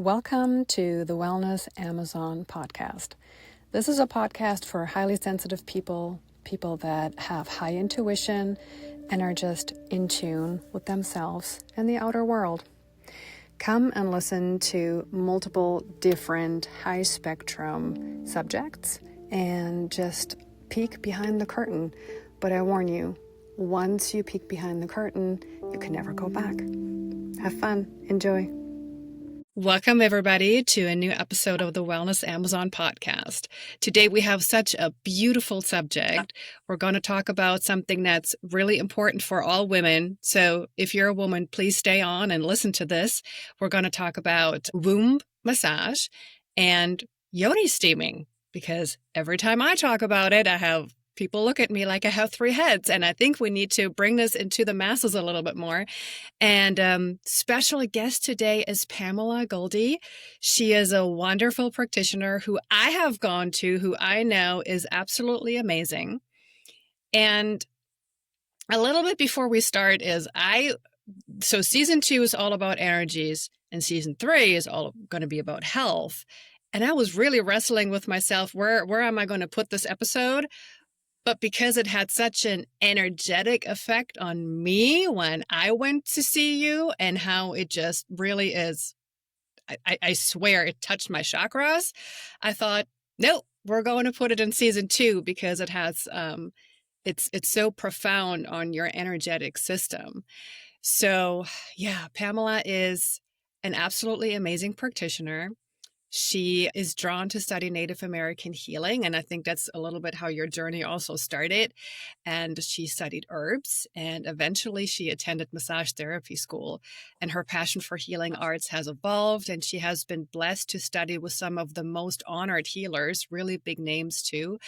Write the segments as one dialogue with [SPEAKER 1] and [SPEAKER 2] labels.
[SPEAKER 1] Welcome to the Wellness Amazon podcast. This is a podcast for highly sensitive people, people that have high intuition and are just in tune with themselves and the outer world. Come and listen to multiple different high spectrum subjects and just peek behind the curtain. But I warn you, once you peek behind the curtain, you can never go back. Have fun. Enjoy. Welcome, everybody, to a new episode of the Wellness Amazon podcast. Today, we have such a beautiful subject. We're going to talk about something that's really important for all women. So if you're a woman, please stay on and listen to this. We're going to talk about womb massage and Yoni steaming, because every time I talk about it, I have people look at me like I have three heads, and I think we need to bring this into the masses a little bit more. And special guest today is Pamela Guldi. She is a wonderful practitioner who I have gone to, who I know is absolutely amazing. And a little bit before we start so season 2 is all about energies, and season 3 is all going to be about health. And I was really wrestling with myself, where am I going to put this episode? But because it had such an energetic effect on me when I went to see you, and how it just really is, I swear it touched my chakras, I thought, nope, we're going to put it in season 2 because it has, it's so profound on your energetic system. So yeah, Pamela is an absolutely amazing practitioner. She is drawn to study Native American healing, and I think that's a little bit how your journey also started. And she studied herbs, and eventually she attended massage therapy school. And her passion for healing arts has evolved, and she has been blessed to study with some of the most honored healers, really big names too.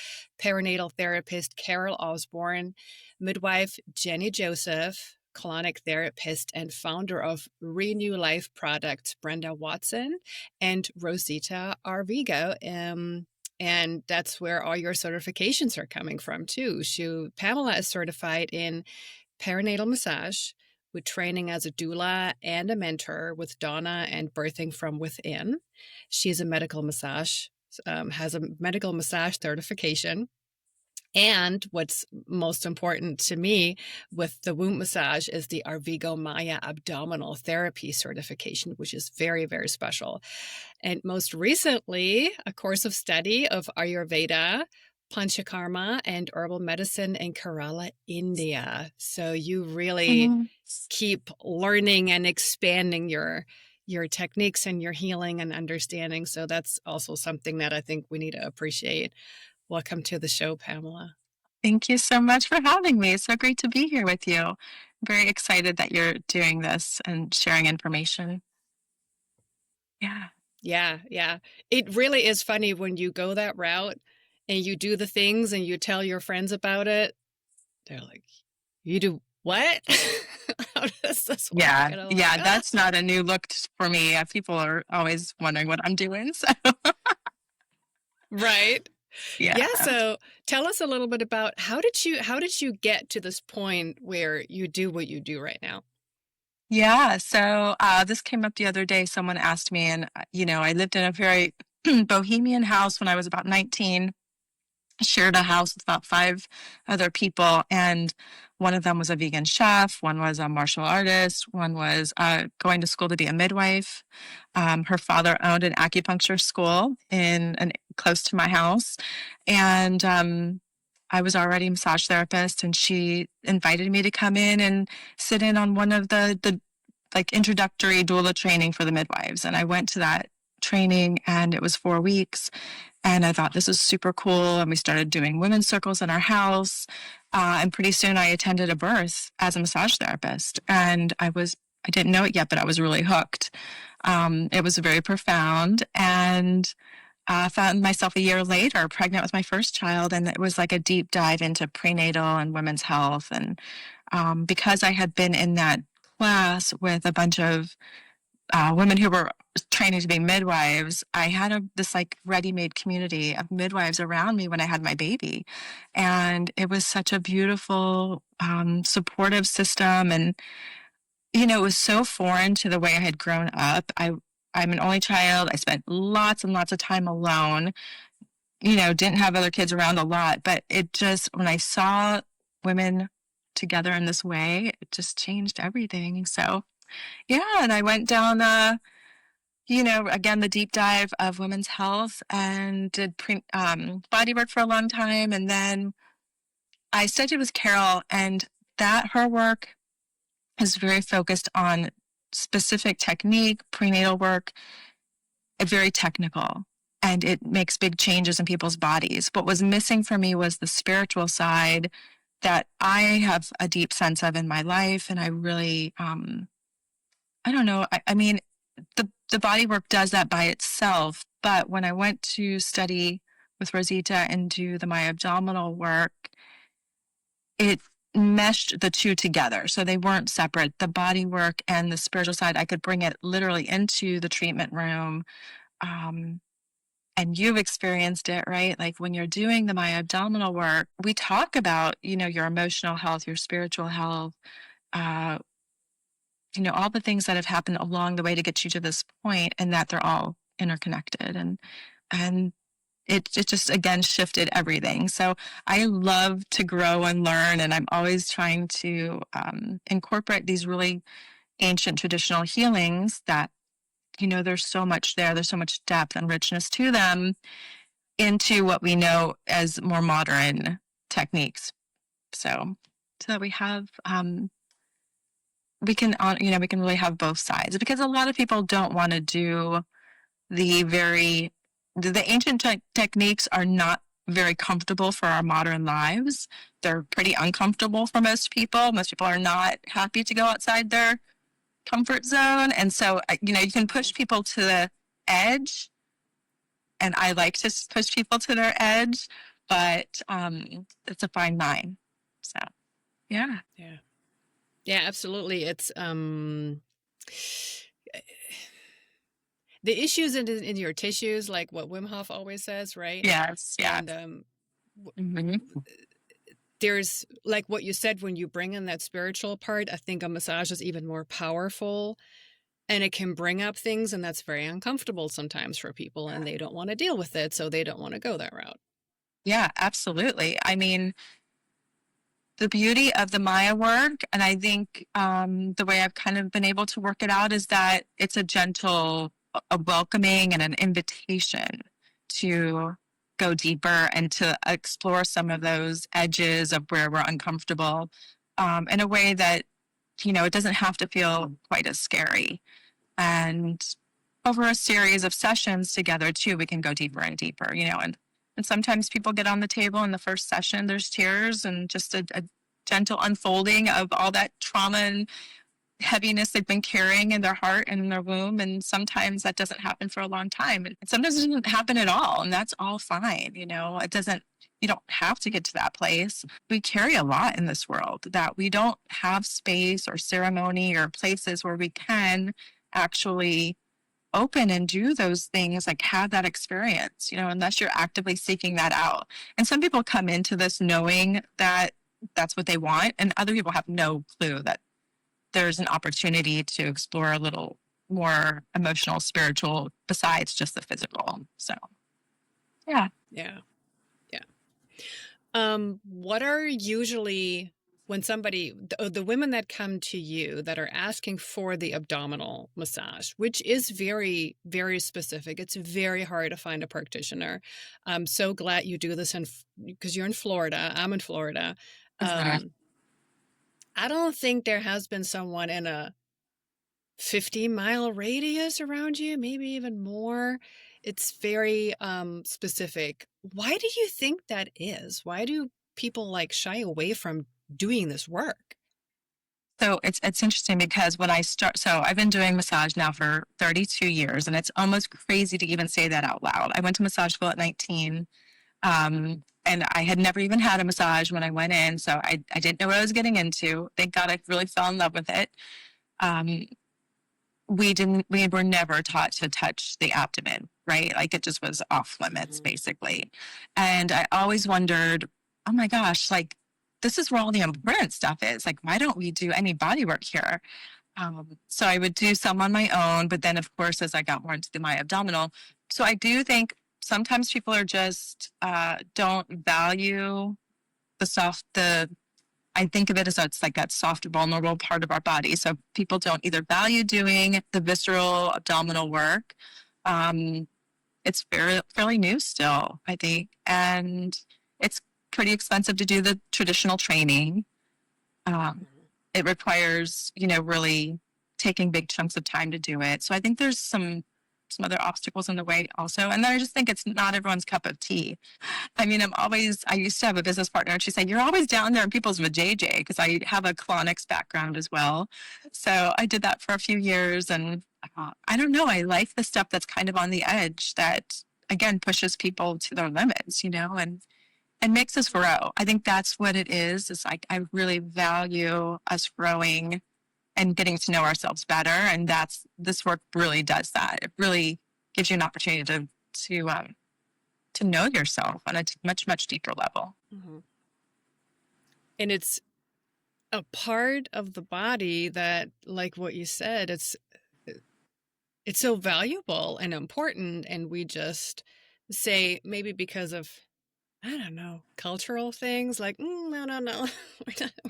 [SPEAKER 1] Perinatal therapist Carol Osborne, midwife Jenny Joseph, colonic therapist and founder of Renew Life Products, Brenda Watson, and Rosita Arvigo. And that's where all your certifications are coming from too. Pamela is certified in perinatal massage with training as a doula and a mentor with Donna and Birthing from Within. She's a medical massage, has a medical massage certification. And what's most important to me with the womb massage is the Arvigo Maya Abdominal Therapy certification, which is very, very special. And most recently, a course of study of Ayurveda, Panchakarma, and herbal medicine in Kerala, India. So you really keep learning and expanding your techniques and your healing and understanding. So that's also something that I think we need to appreciate. Welcome to the show, Pamela.
[SPEAKER 2] Thank you so much for having me. It's so great to be here with you. I'm very excited that you're doing this and sharing information.
[SPEAKER 1] Yeah. It really is funny when you go that route and you do the things and you tell your friends about it. They're like, you do what? How does this work?
[SPEAKER 2] Yeah, that's not a new look for me. People are always wondering what I'm doing. So.
[SPEAKER 1] Right.
[SPEAKER 2] Yeah.
[SPEAKER 1] So tell us a little bit about how did you get to this point where you do what you do right now?
[SPEAKER 2] Yeah. So this came up the other day. Someone asked me, and I lived in a very bohemian house when I was about 19. I shared a house with about 5 other people, and one of them was a vegan chef, one was a martial artist, one was going to school to be a midwife. Her father owned an acupuncture school close to my house, and I was already a massage therapist, and she invited me to come in and sit in on one of the like introductory doula training for the midwives, and I went to that training, and it was 4 weeks. And I thought, this is super cool. And we started doing women's circles in our house. And pretty soon I attended a birth as a massage therapist. And I didn't know it yet, but I was really hooked. It was very profound. And I found myself a year later pregnant with my first child. And it was like a deep dive into prenatal and women's health. And because I had been in that class with a bunch of women who were training to be midwives, I had this like ready-made community of midwives around me when I had my baby. And it was such a beautiful, supportive system. And, it was so foreign to the way I had grown up. I I'm an only child. I spent lots and lots of time alone, you know, didn't have other kids around a lot, but it just, when I saw women together in this way, it just changed everything. So, yeah, and I went down, you know, again, the deep dive of women's health and did body work for a long time. And then I studied with Carol, and that her work is very focused on specific technique, prenatal work, very technical, and it makes big changes in people's bodies. What was missing for me was the spiritual side that I have a deep sense of in my life. And I really, I don't know. I mean, the body work does that by itself. But when I went to study with Rosita and do the Maya abdominal work, it meshed the two together. So they weren't separate. The body work and the spiritual side, I could bring it literally into the treatment room. And you've experienced it, right? Like when you're doing the Maya abdominal work, we talk about, you know, your emotional health, your spiritual health, uh, you know, all the things that have happened along the way to get you to this point, and that they're all interconnected. And it just, again, shifted everything. So I love to grow and learn, and I'm always trying to incorporate these really ancient traditional healings that, you know, there's so much there. There's so much depth and richness to them into what we know as more modern techniques. So that we have, we can, you know, we can really have both sides, because a lot of people don't want to do the ancient techniques are not very comfortable for our modern lives. They're pretty uncomfortable for most people. Most people are not happy to go outside their comfort zone. And so, you know, you can push people to the edge, and I like to push people to their edge, but it's a fine line. So, yeah.
[SPEAKER 1] Yeah. Yeah, absolutely. It's the issues in your tissues, like what Wim Hof always says, right?
[SPEAKER 2] Yes. Yeah.
[SPEAKER 1] And there's, like what you said, when you bring in that spiritual part, I think a massage is even more powerful, and it can bring up things, and that's very uncomfortable sometimes for people, and they don't want to deal with it, so they don't want to go that route.
[SPEAKER 2] Yeah, absolutely. I mean, the beauty of the Maya work, and I think the way I've kind of been able to work it out, is that it's a gentle, a welcoming, and an invitation to go deeper and to explore some of those edges of where we're uncomfortable, in a way that, you know, it doesn't have to feel quite as scary. And over a series of sessions together too, we can go deeper and deeper, you know, and sometimes people get on the table in the first session, there's tears and just a gentle unfolding of all that trauma and heaviness they've been carrying in their heart and in their womb. And sometimes that doesn't happen for a long time. And sometimes it doesn't happen at all. And that's all fine. You know, you don't have to get to that place. We carry a lot in this world that we don't have space or ceremony or places where we can actually open and do those things, like have that experience, you know, unless you're actively seeking that out. And some people come into this knowing that that's what they want, and other people have no clue that there's an opportunity to explore a little more emotional, spiritual, besides just the physical. So, yeah.
[SPEAKER 1] Yeah. Yeah. What are usually, when somebody, the women that come to you that are asking for the abdominal massage, which is very, very specific. It's very hard to find a practitioner. I'm so glad you do this because you're in Florida. I'm in Florida. I don't think there has been someone in a 50-mile radius around you, maybe even more. It's very specific. Why do you think that is? Why do people like shy away from doing this work?
[SPEAKER 2] So it's interesting, because when so I've been doing massage now for 32 years, and it's almost crazy to even say that out loud. I went to massage school at 19. And I had never even had a massage when I went in. So I didn't know what I was getting into. Thank God I really fell in love with it. We were never taught to touch the abdomen, right? Like it just was off limits, basically. And I always wondered, oh my gosh, like this is where all the important stuff is. Like, why don't we do any body work here? So I would do some on my own, but then of course, as I got more into the my abdominal, so I do think sometimes people are just don't value the soft the I think of it as it's like that soft, vulnerable part of our body. So people don't either value doing the visceral abdominal work. Um, it's fairly new still, I think, and it's pretty expensive to do the traditional training. Um, it requires, really taking big chunks of time to do it. So I think there's some other obstacles in the way also. And then I just think it's not everyone's cup of tea. I mean, I used to have a business partner and she said, you're always down there in people's vajayjay because I have a colonics background as well. So I did that for a few years and I don't know. I like the stuff that's kind of on the edge that again pushes people to their limits, and makes us grow. I think that's what it is like, I really value us growing and getting to know ourselves better. And this work really does that. It really gives you an opportunity to know yourself on a much, much deeper level.
[SPEAKER 1] Mm-hmm. And it's a part of the body that, like what you said, it's so valuable and important. And we just say, maybe because of, I don't know, cultural things like, no, we're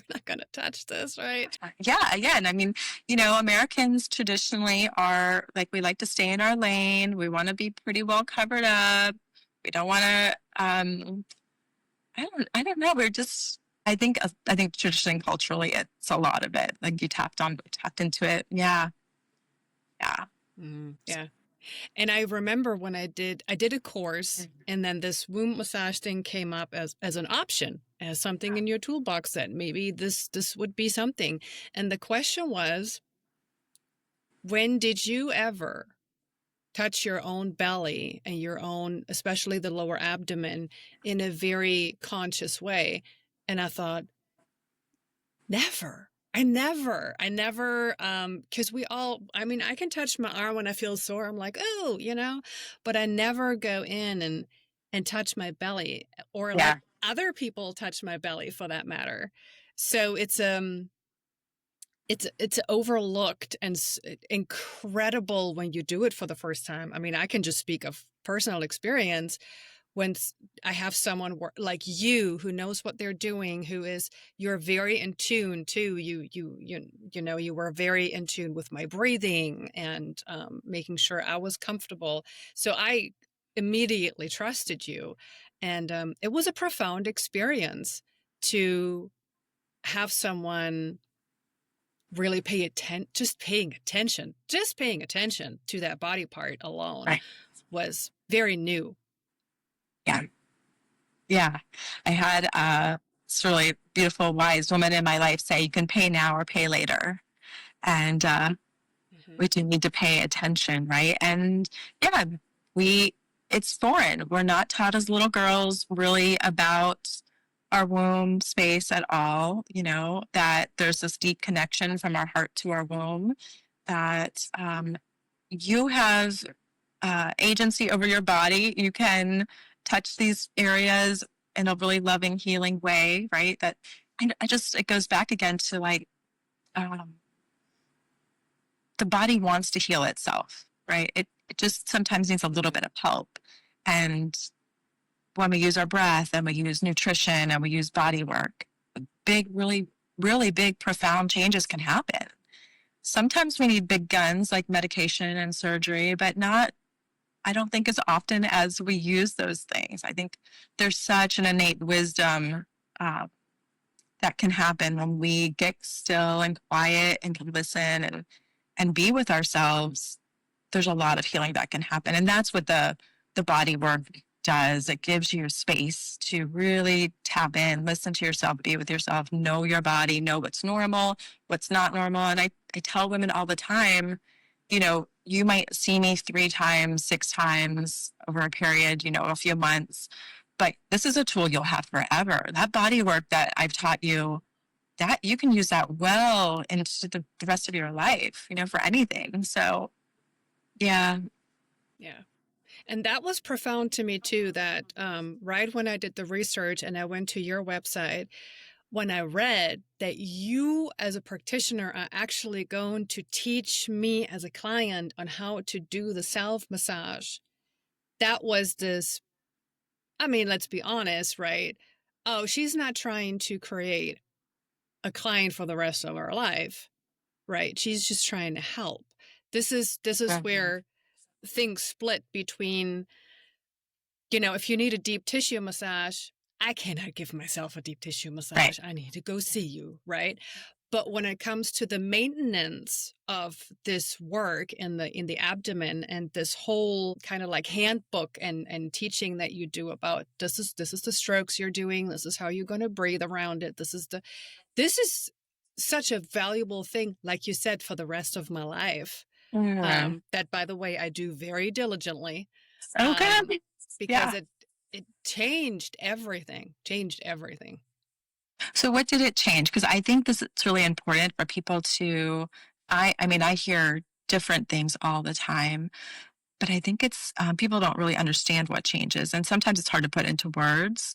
[SPEAKER 1] not going to touch this, right?
[SPEAKER 2] Yeah, yeah. And I mean, Americans traditionally are like, we like to stay in our lane. We want to be pretty well covered up. We don't want to, I don't know. I think traditionally and culturally, it's a lot of it. Like you tapped into it. Yeah. Yeah.
[SPEAKER 1] Yeah. And I remember when I did a course, and then this womb massage thing came up as an option, as something in your toolbox that maybe this would be something. And the question was, when did you ever touch your own belly and your own, especially the lower abdomen, in a very conscious way? And I thought, never. I never, because I mean, I can touch my arm when I feel sore. I'm like, oh, but I never go in and touch my belly or let other people touch my belly for that matter. So it's overlooked and incredible when you do it for the first time. I mean, I can just speak of personal experience when I have someone like you who knows what they're doing, you're very in tune too. You were very in tune with my breathing and making sure I was comfortable. So I immediately trusted you, and it was a profound experience to have someone really paying attention to that body part alone. Right. Was very new.
[SPEAKER 2] Yeah. Yeah. I had this really beautiful, wise woman in my life say, you can pay now or pay later. And we do need to pay attention, right? And yeah, it's foreign. We're not taught as little girls really about our womb space at all, that there's this deep connection from our heart to our womb, that you have agency over your body. You can touch these areas in a really loving, healing way, right? That it goes back again to like, the body wants to heal itself, right? It just sometimes needs a little bit of help. And when we use our breath and we use nutrition and we use body work, big, really, really big, profound changes can happen. Sometimes we need big guns like medication and surgery, but I don't think as often as we use those things. I think there's such an innate wisdom that can happen when we get still and quiet and can listen and be with ourselves. There's a lot of healing that can happen. And that's what the body work does. It gives you space to really tap in, listen to yourself, be with yourself, know your body, know what's normal, what's not normal. And I tell women all the time, you might see me 3 times, 6 times over a period, a few months, but this is a tool you'll have forever. That body work that I've taught you, that you can use that well into the rest of your life, for anything. So, yeah.
[SPEAKER 1] Yeah. And that was profound to me too, that right when I did the research and I went to your website, when I read that you as a practitioner are actually going to teach me as a client on how to do the self massage, that was this, I mean, let's be honest, right? Oh, she's not trying to create a client for the rest of her life, right? She's just trying to help. This is where things split between, if you need a deep tissue massage, I cannot give myself a deep tissue
[SPEAKER 2] Right.
[SPEAKER 1] massage. I need to go see you, right? But when it comes to the maintenance of this work in the abdomen and this whole kind of like handbook and teaching that you do about this is the strokes you're doing, this is how you're going to breathe around it, this is such a valuable thing, like you said, for the rest of my life.
[SPEAKER 2] Mm.
[SPEAKER 1] That, by the way, I do very diligently,
[SPEAKER 2] Okay.
[SPEAKER 1] because
[SPEAKER 2] Yeah.
[SPEAKER 1] it changed everything. Changed everything.
[SPEAKER 2] So what did it change? Because I think this is really important for people to, I mean, I hear different things all the time, but I think it's, people don't really understand what changes. And sometimes it's hard to put into words,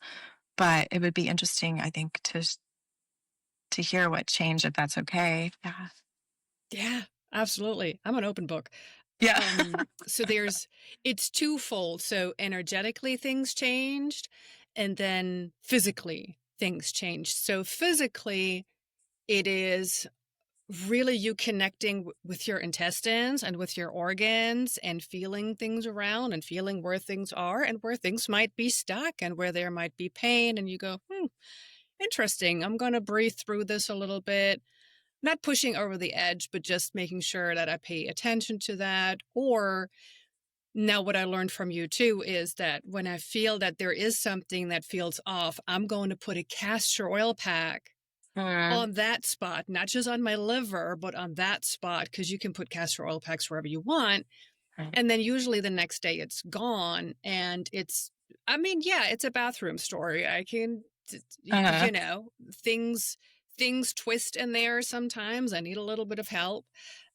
[SPEAKER 2] but it would be interesting, I think, to hear what changed, if that's okay. Yeah.
[SPEAKER 1] Yeah, absolutely. I'm an open book.
[SPEAKER 2] Yeah.
[SPEAKER 1] So it's twofold. So energetically things changed, and then physically things changed. So physically, it is really you connecting with your intestines and with your organs and feeling things around and feeling where things are and where things might be stuck and where there might be pain. And you go, interesting. I'm going to breathe through this a little bit, not pushing over the edge, but just making sure that I pay attention to that. Or now, what I learned from you too is that when I feel that there is something that feels off, I'm going to put a castor oil pack
[SPEAKER 2] Mm.
[SPEAKER 1] on that spot, not just on my liver, but on that spot, because you can put castor oil packs wherever you want.
[SPEAKER 2] Right.
[SPEAKER 1] And then usually the next day it's gone. And I mean, yeah, it's a bathroom story. I can,
[SPEAKER 2] Uh-huh.
[SPEAKER 1] things, things twist in there sometimes. I need a little bit of help.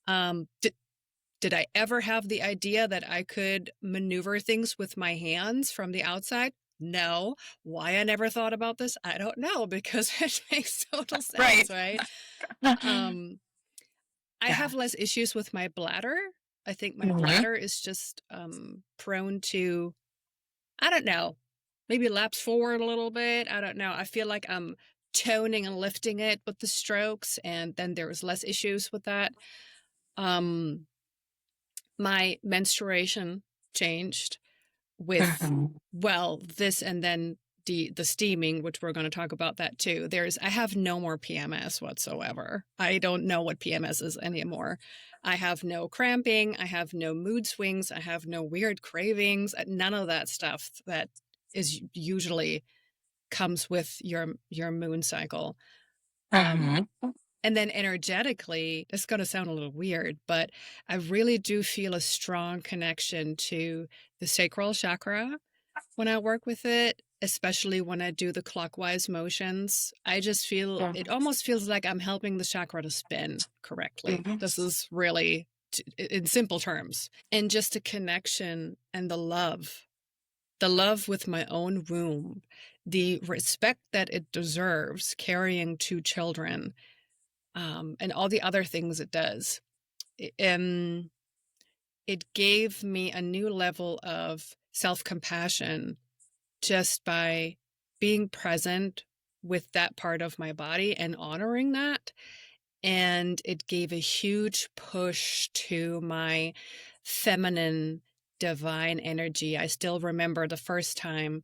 [SPEAKER 1] Did I ever have the idea that I could maneuver things with my hands from the outside? No. Why I never thought about this, I don't know, because it makes total
[SPEAKER 2] Right.
[SPEAKER 1] sense, right? Um, I
[SPEAKER 2] Yeah.
[SPEAKER 1] have less issues with my bladder. I think my
[SPEAKER 2] Mhm.
[SPEAKER 1] bladder is just prone to, I don't know, maybe lapse forward a little bit. I don't know. I feel like I'm toning and lifting it with the strokes, and then there's less issues with that. Um, my menstruation changed with,
[SPEAKER 2] Mhm.
[SPEAKER 1] well, this, and then the steaming, which we're going to talk about that too. I have no more PMS whatsoever. I don't know what PMS is anymore. I have no cramping, I have no mood swings, I have no weird cravings, none of that stuff that is usually comes with your moon cycle. um
[SPEAKER 2] Mhm.
[SPEAKER 1] and then energetically, it's going to sound a little weird, but I really do feel a strong connection to the sacral chakra when I work with it, especially when I do the clockwise motions. I just feel
[SPEAKER 2] Mhm.
[SPEAKER 1] it almost feels like I'm helping the chakra to spin correctly.
[SPEAKER 2] Mhm.
[SPEAKER 1] This is really, in simple terms, and just a connection and the love with my own womb, the respect that it deserves carrying two children, and all the other things it does. And it gave me a new level of self compassion just by being present with that part of my body and honoring that. And it gave a huge push to my feminine divine energy. I still remember the first time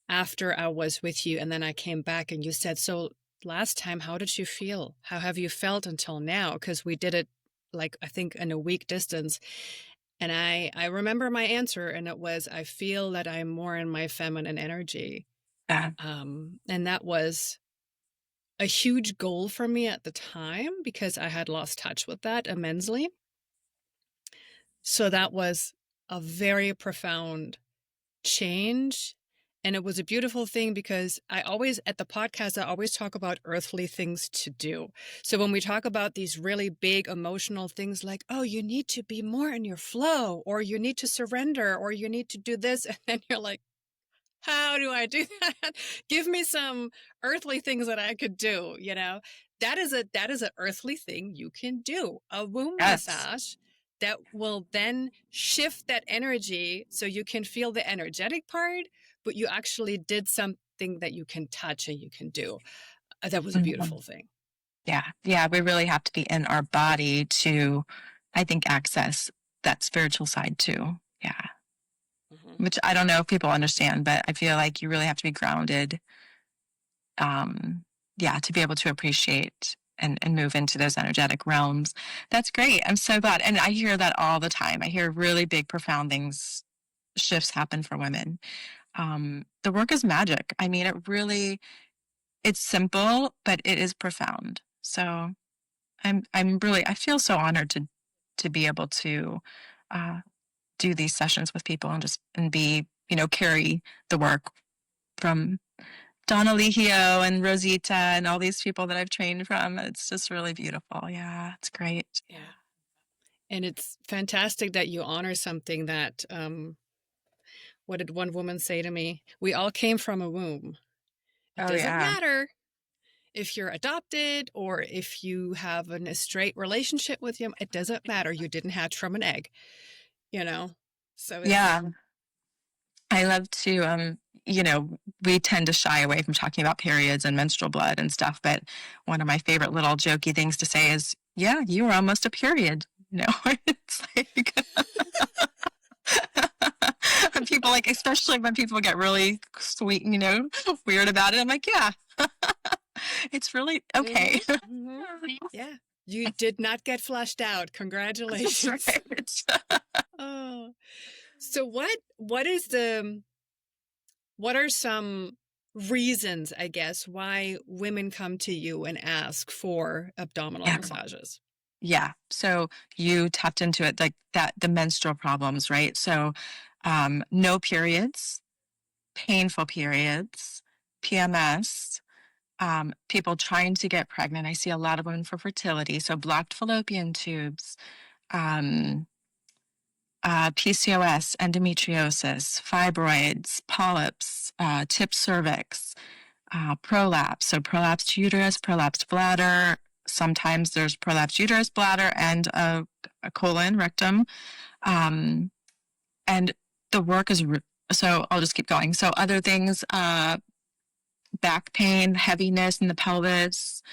[SPEAKER 1] after I was with you, and then I came back and you said, "So last time, how did you feel? How have you felt until now?" Because we did it, like, I think in a week distance. And I remember my answer, and it was, I feel that I'm more in my feminine energy.
[SPEAKER 2] Yeah.
[SPEAKER 1] And that was a huge goal for me at the time because I had lost touch with that immensely. So that was a very profound change. And it was a beautiful thing because at the podcast, I always talk about earthly things to do. So when we talk about these really big emotional things like, oh, you need to be more in your flow, or you need to surrender, or you need to do this, and then you're like, How do I do that? Give me some earthly things that I could do, you know? That is an earthly thing you can do. A womb
[SPEAKER 2] Yes.
[SPEAKER 1] massage that will then shift that energy so you can feel the energetic part, but you actually did something that you can touch and you can do. That was a
[SPEAKER 2] Mhm.
[SPEAKER 1] beautiful thing.
[SPEAKER 2] Yeah. Yeah. We really have to be in our body to, I think, access that spiritual side too. Yeah.
[SPEAKER 1] Mm-hmm.
[SPEAKER 2] Which I don't know if people understand, but I feel like you really have to be grounded. Yeah, to be able to appreciate and move into those energetic realms. That's great. I'm so glad. And I hear that all the time. I hear really big, profound things, shifts happen for women. The work is magic. I mean, it's simple, but it is profound. So I feel so honored to be able to, uh, do these sessions with people and be, carry the work from Donna Lihio and Rosita and all these people that I've trained from. It's just really beautiful. Yeah, it's great.
[SPEAKER 1] Yeah. And it's fantastic that you honor something that, what did one woman say to me? We all came from a womb. It
[SPEAKER 2] Oh
[SPEAKER 1] doesn't
[SPEAKER 2] yeah.
[SPEAKER 1] matter if you're adopted or if you have a straight relationship with him. It doesn't matter. You didn't hatch from an egg, you know? So it's,
[SPEAKER 2] Yeah. I love to, we tend to shy away from talking about periods and menstrual blood and stuff, but one of my favorite little jokey things to say is, yeah, you were almost a period. It's like, when people like, especially when people get really sweet, weird about it. I'm like, yeah, it's really
[SPEAKER 1] mm-hmm,
[SPEAKER 2] okay.
[SPEAKER 1] mm-hmm. Yeah. You did not get flushed out.
[SPEAKER 2] That's
[SPEAKER 1] Congratulations.
[SPEAKER 2] right.
[SPEAKER 1] Oh, so what are some reasons, I guess, why women come to you and ask for abdominal
[SPEAKER 2] Yeah.
[SPEAKER 1] massages?
[SPEAKER 2] Yeah. So you tapped into it like that, the menstrual problems, right? So, no periods, painful periods, PMS, people trying to get pregnant. I see a lot of women for fertility. So blocked fallopian tubes, um, PCOS, endometriosis, fibroids, polyps, tip cervix, prolapse. So prolapsed uterus, prolapsed bladder. Sometimes there's prolapsed uterus, bladder, and a colon, rectum. Um, and the work is, so I'll just keep going. So other things, back pain, heaviness in the pelvis,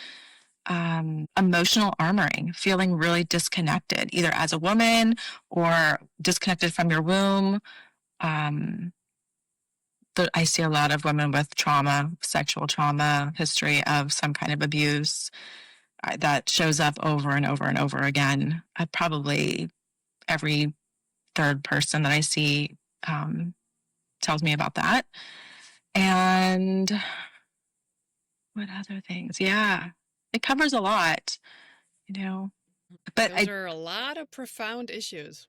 [SPEAKER 2] emotional armoring, feeling really disconnected, either as a woman or disconnected from your womb. Um, I see a lot of women with trauma, sexual trauma, history of some kind of abuse that shows up over and over and over again. Probably every third person that I see tells me about that. And what other things? Yeah, it covers a lot, you know. But
[SPEAKER 1] Those are a lot of profound issues.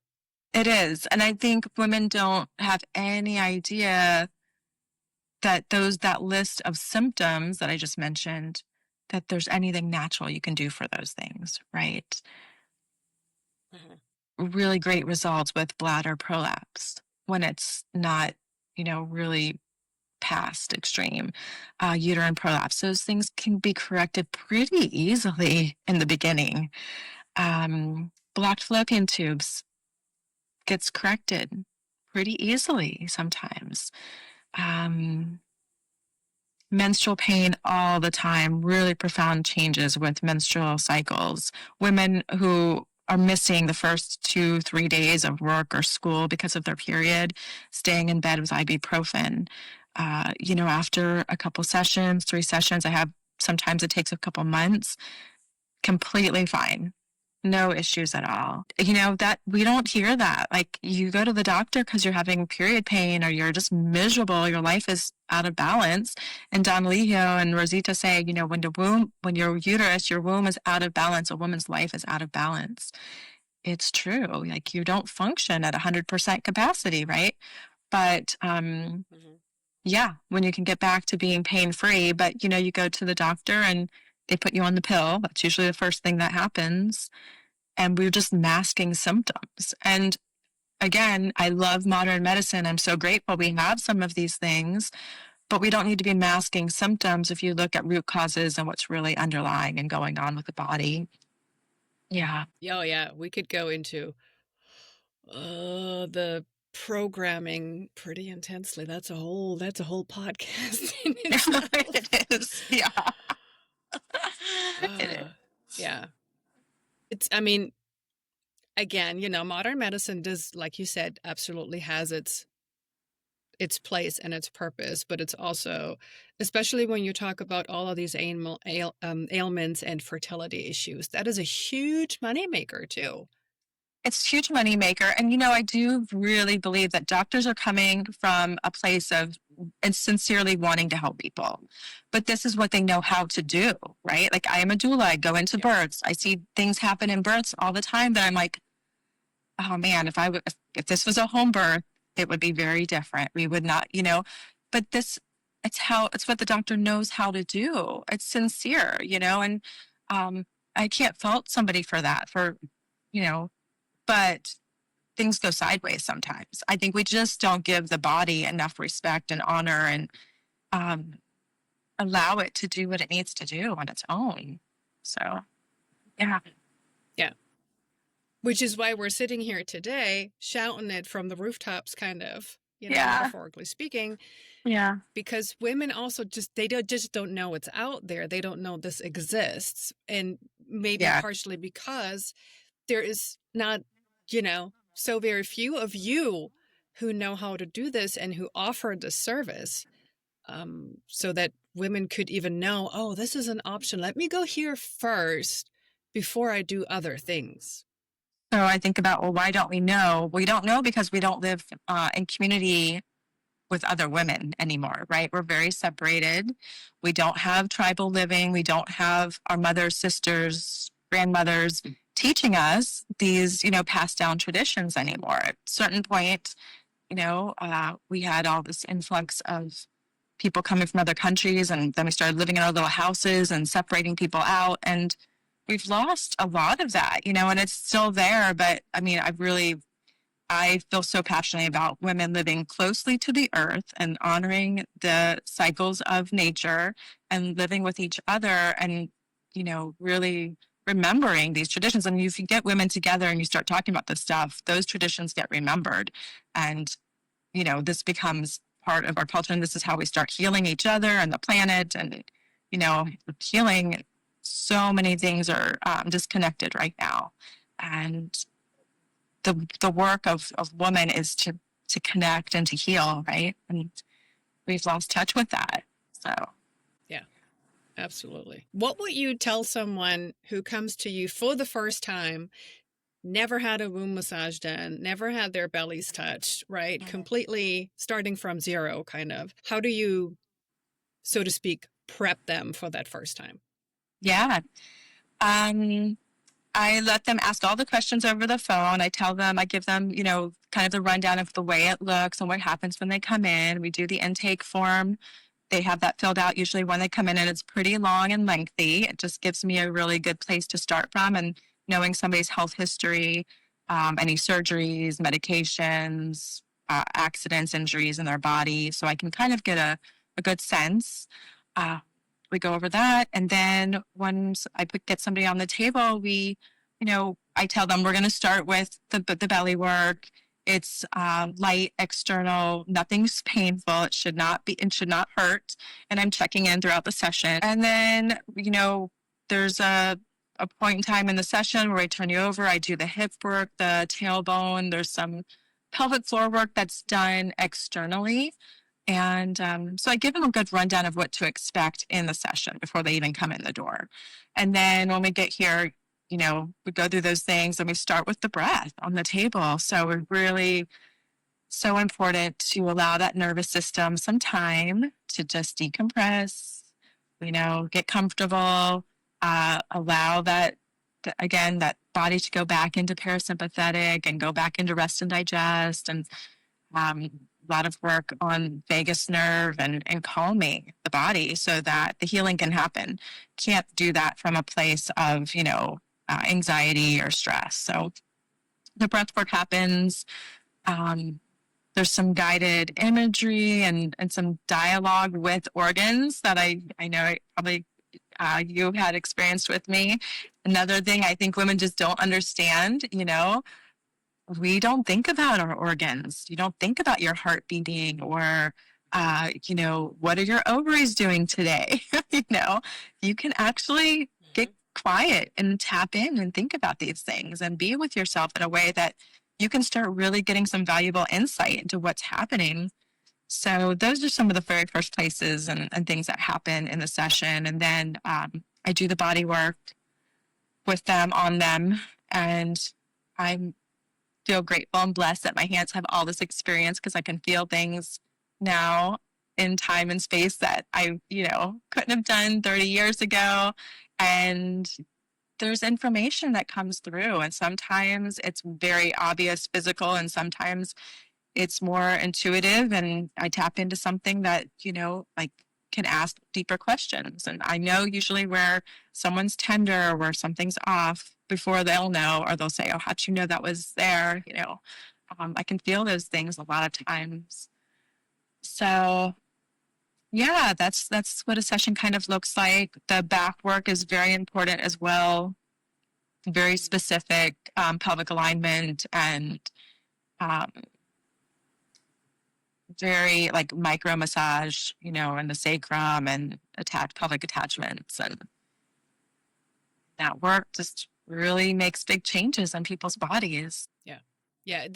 [SPEAKER 2] it is, and I think women don't have any idea that that list of symptoms that I just mentioned, that there's anything natural you can do for those things, right?
[SPEAKER 1] Mhm.
[SPEAKER 2] Really great results with bladder prolapse when it's not, really past extreme. Uterine prolapse, those things can be corrected pretty easily in the beginning. Blocked fallopian tubes gets corrected pretty easily sometimes. Um, Menstrual pain all the time, really profound changes with menstrual cycles. Women who are missing the first 2-3 days of work or school because of their period, staying in bed with ibuprofen. After a couple sessions, 3 sessions, sometimes it takes a couple months, completely fine. No issues at all. That we don't hear that. Like, you go to the doctor because you're having period pain or you're just miserable, your life is out of balance. And Don Lehio and Rosita say, when your uterus, your womb is out of balance, a woman's life is out of balance. It's true. Like, you don't function at 100% capacity, right? But
[SPEAKER 1] Mhm.
[SPEAKER 2] yeah, when you can get back to being pain free, but you go to the doctor and they put you on the pill. That's usually the first thing that happens, and we're just masking symptoms. And again, I love modern medicine. I'm so grateful we have some of these things, but we don't need to be masking symptoms if you look at root causes and what's really underlying and going on with the body. Yeah.
[SPEAKER 1] Oh, yeah. We could go into the programming pretty intensely. That's a whole podcast in itself.
[SPEAKER 2] It is. Yeah. It is.
[SPEAKER 1] Yeah. I mean, again, modern medicine does, like you said, absolutely has its place and its purpose, but it's also, especially when you talk about all of these ailments and fertility issues, that is a huge moneymaker too.
[SPEAKER 2] It's a huge moneymaker. And, I do really believe that doctors are coming from a place of and sincerely wanting to help people. But this is what they know how to do, right? Like, I am a doula. I go into births. I see things happen in births all the time that I'm like, oh man, if this was a home birth, it would be very different. We would not, but it's what the doctor knows how to do. It's sincere, and I can't fault somebody for that, but things go sideways sometimes. I think we just don't give the body enough respect and honor and allow it to do what it needs to do on its own. So, yeah.
[SPEAKER 1] Yeah. Which is why we're sitting here today shouting it from the rooftops, kind of, metaphorically speaking.
[SPEAKER 2] Yeah.
[SPEAKER 1] Because women also they don't know it's out there. They don't know this exists. And maybe partially because there is not, so very few of you who know how to do this and who offer the service, so that women could even know, oh, this is an option. Let me go here first before I do other things.
[SPEAKER 2] So I think about, well, why don't we know? We don't know because we don't live in community with other women anymore, right? We're very separated. We don't have tribal living. We don't have our mothers, sisters, grandmothers teaching us these, passed down traditions anymore. At a certain point, we had all this influx of people coming from other countries, and then we started living in our little houses and separating people out. And we've lost a lot of that, and it's still there. But I mean, I feel so passionately about women living closely to the earth and honoring the cycles of nature and living with each other and, really remembering these traditions. And if you get women together and you start talking about this stuff, those traditions get remembered. And, this becomes part of our culture. And this is how we start healing each other and the planet and, healing. So many things are disconnected right now. And the work of woman is to connect and to heal, right? And we've lost touch with that. So
[SPEAKER 1] yeah, absolutely. What would you tell someone who comes to you for the first time, never had a womb massage done, never had their bellies touched, right? Mm-hmm. Completely starting from zero, kind of. How do you, so to speak, prep them for that first time?
[SPEAKER 2] Yeah. I let them ask all the questions over the phone. I give them, kind of the rundown of the way it looks and what happens when they come in. We do the intake form. They have that filled out usually when they come in, and it's pretty long and lengthy. It just gives me a really good place to start from, and knowing somebody's health history, any surgeries, medications, accidents, injuries in their body. So I can kind of get a good sense. We go over that. And then once I get somebody on the table, I tell them we're going to start with the belly work. It's light, external, nothing's painful. It should not hurt. And I'm checking in throughout the session. And then, there's a point in time in the session where I turn you over. I do the hip work, the tailbone. There's some pelvic floor work that's done externally. And so I give them a good rundown of what to expect in the session before they even come in the door. And then when we get here, we go through those things and we start with the breath on the table. So we're really so important to allow that nervous system some time to just decompress, get comfortable, allow that body to go back into parasympathetic and go back into rest and digest, and a lot of work on vagus nerve and calming the body so that the healing can happen. Can't do that from a place of, anxiety or stress. So the breath work happens. There's some guided imagery and some dialogue with organs that I know probably you've had experience with me. Another thing I think women just don't understand, we don't think about our organs. You don't think about your heart beating or, what are your ovaries doing today? You can actually get quiet and tap in and think about these things and be with yourself in a way that you can start really getting some valuable insight into what's happening. So those are some of the very first places and things that happen in the session. And then I do the body work with them on them. And I feel grateful and blessed that my hands have all this experience because I can feel things now in time and space that I, couldn't have done 30 years ago. And there's information that comes through, and sometimes it's very obvious physical, and sometimes it's more intuitive, and I tap into something that, like can ask deeper questions. And I know usually where someone's tender, where something's off before they'll know, or they'll say, oh, how'd you know that was there? I can feel those things a lot of times. So yeah, that's what a session kind of looks like. The back work is very important as well. Very specific pelvic alignment and very like micro massage, in the sacrum and pelvic attachments. And that work just really makes big changes in people's bodies.
[SPEAKER 1] Yeah. Yeah.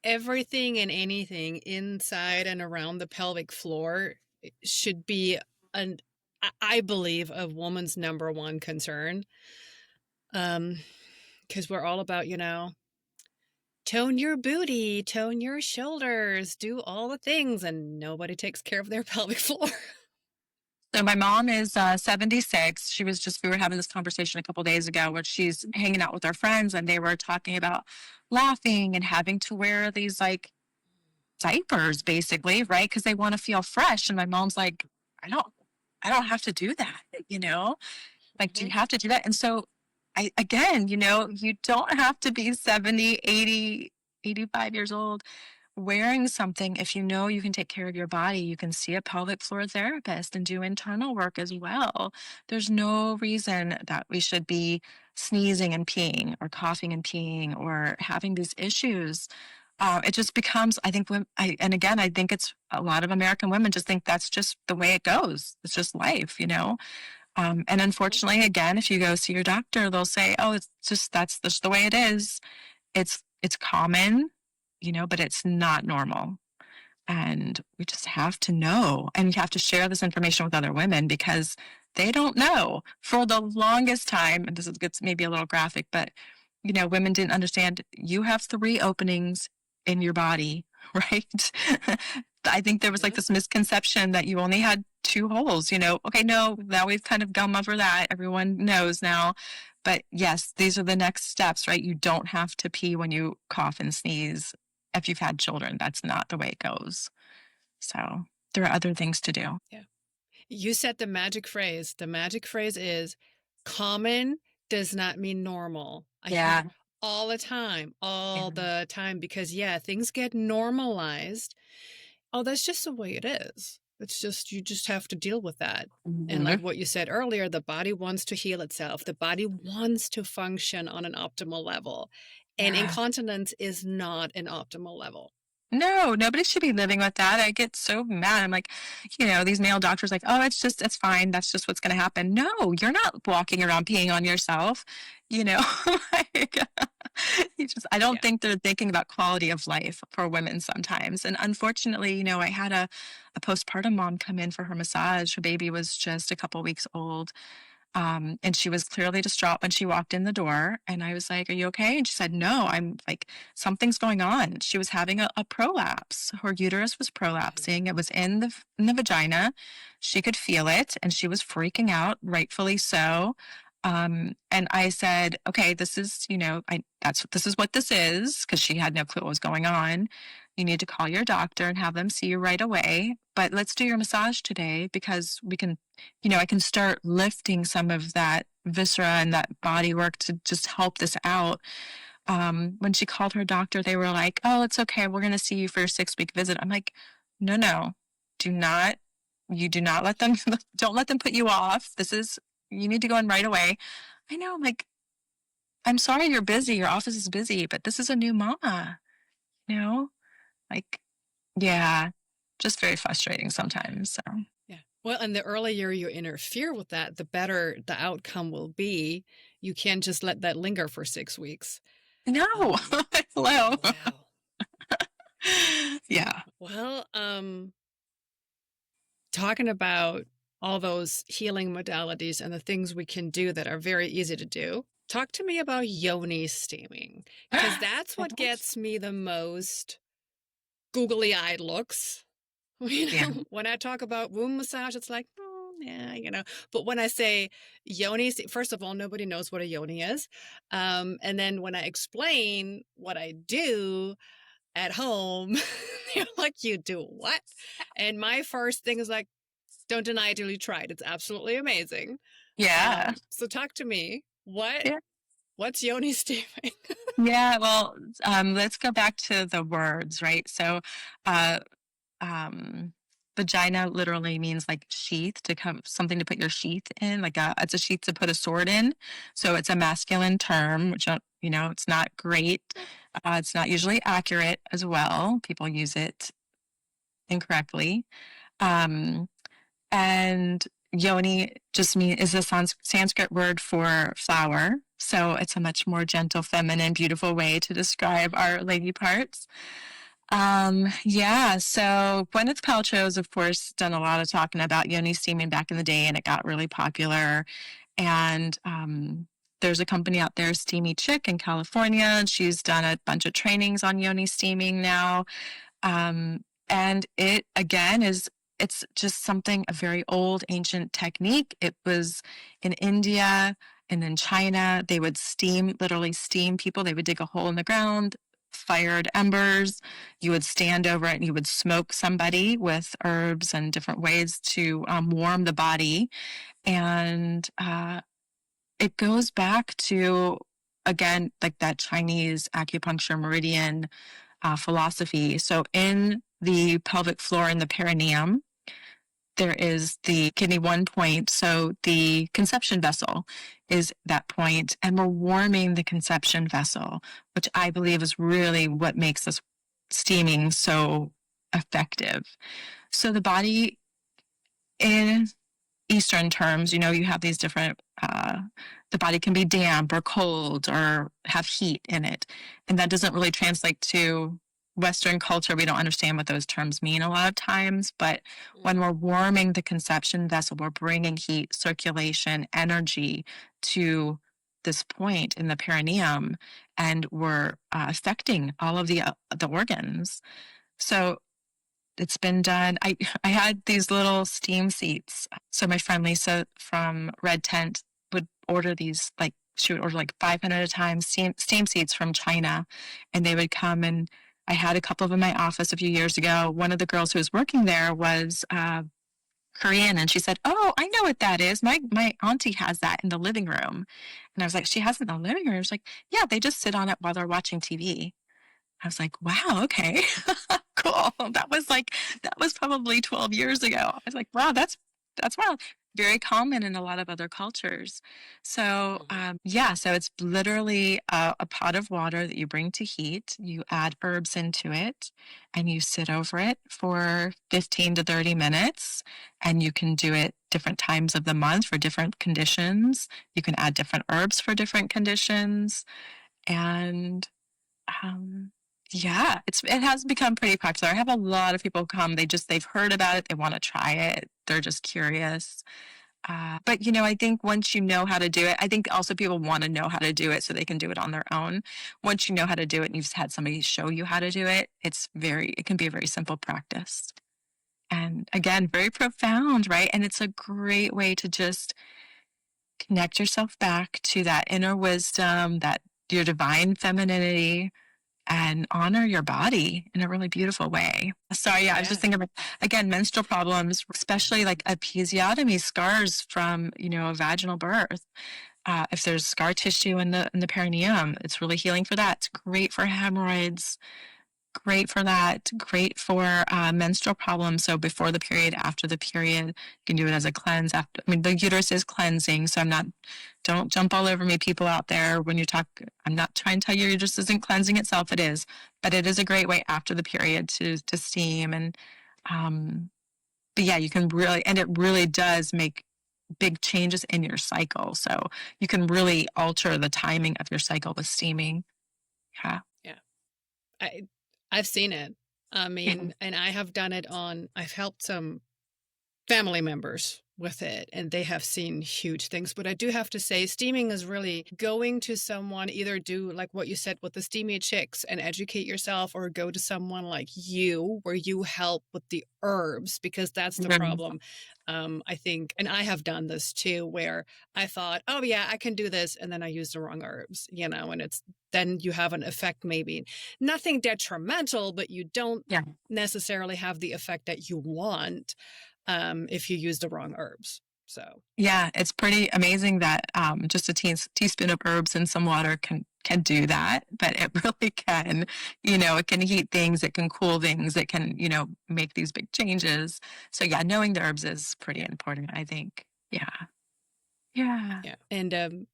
[SPEAKER 1] Everything and anything inside and around the pelvic floor should be, I believe, a woman's number one concern. Because we're all about, tone your booty, tone your shoulders, do all the things, and nobody takes care of their pelvic floor.
[SPEAKER 2] So my mom is 76. We were having this conversation a couple of days ago where she's hanging out with her friends and they were talking about laughing and having to wear these like diapers basically, right? Because they want to feel fresh. And my mom's like, I don't have to do that, like, do you have to do that? And so again, you don't have to be 70, 80, 85 years old wearing something. If you can take care of your body, you can see a pelvic floor therapist and do internal work as well. There's no reason that we should be sneezing and peeing or coughing and peeing or having these issues. It just becomes, I think, I think it's a lot of American women just think that's just the way it goes. It's just life, and unfortunately, again, if you go see your doctor, they'll say, oh, that's just the way it is. It's common, but it's not normal. And we just have to know, and you have to share this information with other women because they don't know. For the longest time, and this gets maybe a little graphic, but, women didn't understand you have 3 openings in your body, right? I think there was like this misconception that you only had 2 holes, okay, no, now we've kind of gone over that. Everyone knows now. But yes, these are the next steps, right? You don't have to pee when you cough and sneeze. If you've had children, that's not the way it goes. So there are other things to do.
[SPEAKER 1] Yeah. You said the magic phrase. The magic phrase is common does not mean normal. I hear it all the time, because things get normalized. Oh, that's just the way it is. It's just, you just have to deal with that. Mm-hmm. And like what you said earlier, the body wants to heal itself. The body wants to function on an optimal level. And incontinence is not an optimal level.
[SPEAKER 2] No, nobody should be living with that. I get so mad. I'm like, these male doctors like, oh, it's fine. That's just what's going to happen. No, you're not walking around peeing on yourself. Like, I don't think they're thinking about quality of life for women sometimes. And unfortunately, I had a postpartum mom come in for her massage. Her baby was just a couple weeks old. And she was clearly distraught when she walked in the door. And I was like, are you okay? And she said, no, I'm like, something's going on. She was having a prolapse. Her uterus was prolapsing. It was in the vagina. She could feel it and she was freaking out, rightfully so. And I said, okay, this is, this is what this is, because she had no clue what was going on. You need to call your doctor and have them see you right away. But let's do your massage today because we can, I can start lifting some of that viscera and that body work to just help this out. When she called her doctor, they were like, "Oh, it's okay. We're going to see you for your 6-week visit." I'm like, "No, no, do not. You do not let them. Don't let them put you off. You need to go in right away." I know. I'm like, I'm sorry you're busy. Your office is busy, but this is a new mama. You know, like, yeah, just very frustrating sometimes. So.
[SPEAKER 1] Yeah. Well, and the earlier you interfere with that, the better the outcome will be. You can't just let that linger for 6 weeks.
[SPEAKER 2] No, hello.
[SPEAKER 1] Wow.
[SPEAKER 2] Yeah.
[SPEAKER 1] Well, talking about all those healing modalities and the things we can do that are very easy to do. Talk to me about yoni steaming, because that's what gets me the most googly eyed looks.
[SPEAKER 2] Yeah.
[SPEAKER 1] When I talk about womb massage, it's like, oh, yeah, But when I say yoni, first of all, nobody knows what a yoni is. And then when I explain what I do at home, they're like, you do what? And my first thing is like, don't deny it till you tried. It's absolutely amazing.
[SPEAKER 2] Yeah.
[SPEAKER 1] So talk to me.
[SPEAKER 2] Yeah.
[SPEAKER 1] What's yoni steaming?
[SPEAKER 2] Yeah. Well, let's go back to the words, right? So, uh, um, vagina literally means like sheath, to come, something to put your sheath in, it's a sheath to put a sword in. So it's a masculine term, which, it's not great. It's not usually accurate as well. People use it incorrectly. Um, And yoni is a Sanskrit word for flower. So it's a much more gentle, feminine, beautiful way to describe our lady parts. Yeah, so Gwyneth Paltrow's, of course, done a lot of talking about yoni steaming back in the day, and it got really popular. And there's a company out there, Steamy Chick in California, and she's done a bunch of trainings on yoni steaming now. And it again it's just a very old ancient technique. It was in India and in China. They would literally steam people. They would dig a hole in the ground, fired embers. You would stand over it and you would smoke somebody with herbs and different ways to warm the body. And it goes back to, again, like that Chinese acupuncture meridian philosophy. So in the pelvic floor and the perineum, there is the kidney 1 point. So the conception vessel is that point, and we're warming the conception vessel, which I believe is really what makes this steaming so effective. So the body, in Eastern terms, you have these different, the body can be damp or cold or have heat in it. And that doesn't really translate to Western culture. We don't understand what those terms mean a lot of times. But when we're warming the conception vessel, we're bringing heat, circulation, energy to this point in the perineum, and we're affecting all of the organs. So it's been done. I had these little steam seats. So my friend Lisa from Red Tent would order these, like she would order like 500 at a time, steam seats from China, and they would come. And I had a couple of them in my office a few years ago. One of the girls who was working there was Korean, and she said, "Oh, I know what that is. My auntie has that in the living room." And I was like, "She has it in the living room?" She's like, "Yeah, they just sit on it while they're watching TV." I was like, wow, okay, cool. That was probably 12 years ago. I was like, wow, that's wild. Very common in a lot of other cultures. So, yeah, so it's literally a pot of water that you bring to heat. You add herbs into it and you sit over it for 15 to 30 minutes. And you can do it different times of the month for different conditions. You can add different herbs for different conditions. And yeah, it has become pretty popular. I have a lot of people come. They've heard about it. They want to try it. They're just curious. But I think once you know how to do it, I think also people want to know how to do it so they can do it on their own. Once you know how to do it and you've had somebody show you how to do it, it can be a very simple practice. And again, very profound, right? And it's a great way to just connect yourself back to that inner wisdom, that your divine femininity, and honor your body in a really beautiful way. So yeah, I was just
[SPEAKER 3] Yeah.
[SPEAKER 2] thinking about, again, menstrual problems, especially like episiotomy scars from, a vaginal birth. If there's scar tissue in the perineum, it's really healing for that. It's great for hemorrhoids, great for that, great for menstrual problems. So before the period, after the period, you can do it as a cleanse. After, I mean, the uterus is cleansing, so don't jump all over me, people out there. When you talk, I'm not trying to tell you your uterus isn't cleansing itself. It is, but it is a great way after the period to steam um, but yeah, you can really, and it really does make big changes in your cycle. So you can really alter the timing of your cycle with steaming. Yeah.
[SPEAKER 3] Yeah. I've seen it. I mean, and I have done it I've helped some family members with it, and they have seen huge things. But I do have to say, steaming is really going to someone, either do like what you said with the steamy chicks and educate yourself, or go to someone like you where you help with the herbs, because that's the problem. I think, and I have done this too, where I thought, oh yeah, I can do this, and then I use the wrong herbs, and then you have an effect, maybe nothing detrimental, but you don't
[SPEAKER 2] Yeah.
[SPEAKER 3] necessarily have the effect that you want if you use the wrong herbs. So
[SPEAKER 2] Yeah, it's pretty amazing that just a teaspoon of herbs and some water can do that. But it really can, it can heat things, it can cool things, it can, make these big changes. So yeah, knowing the herbs is pretty important, I think. Yeah. Yeah.
[SPEAKER 3] yeah, and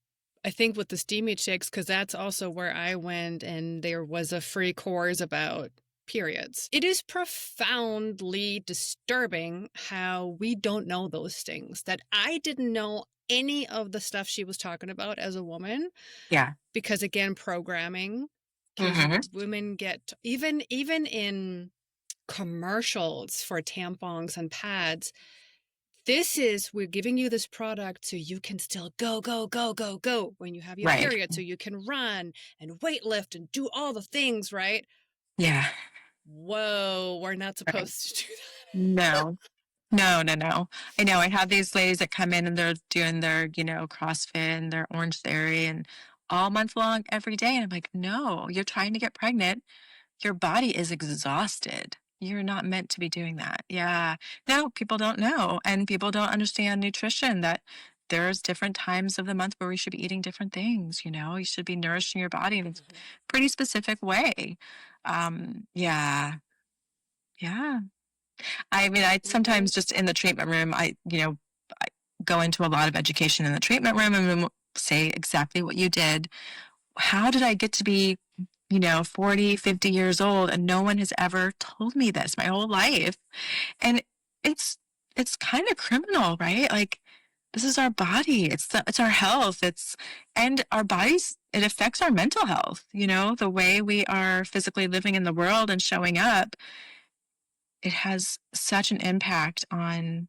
[SPEAKER 3] I think with the steamy chicks, because that's also where I went, and there was a free course about periods. It is profoundly disturbing how we don't know those things, that I didn't know any of the stuff she was talking about as a woman.
[SPEAKER 2] Yeah.
[SPEAKER 3] Because again, programming, because women get, even in commercials for tampons and pads, we're giving you this product so you can still go, go, go, go, go when you have your
[SPEAKER 2] Right.
[SPEAKER 3] period, so you can run and weight lift and do all the things, right?
[SPEAKER 2] Yeah.
[SPEAKER 3] Whoa, we're not
[SPEAKER 2] Right.
[SPEAKER 3] supposed to do that.
[SPEAKER 2] No. No, no, no. I know I have these ladies that come in and they're doing their, CrossFit and their Orange Theory and all month long every day. And I'm like, no, you're trying to get pregnant. Your body is exhausted. You're not meant to be doing that. Yeah. No, people don't know. And people don't understand nutrition, that there's different times of the month where we should be eating different things. You should be nourishing your body in a pretty specific way. Yeah. Yeah. I mean, I sometimes just in the treatment room, I go into a lot of education in the treatment room and then say exactly what you did. How did I get to be, 40, 50 years old and no one has ever told me this my whole life? And it's, it's kind of criminal, right? Like, this is our body. It's our health. And our bodies, it affects our mental health, the way we are physically living in the world and showing up. It has such an impact on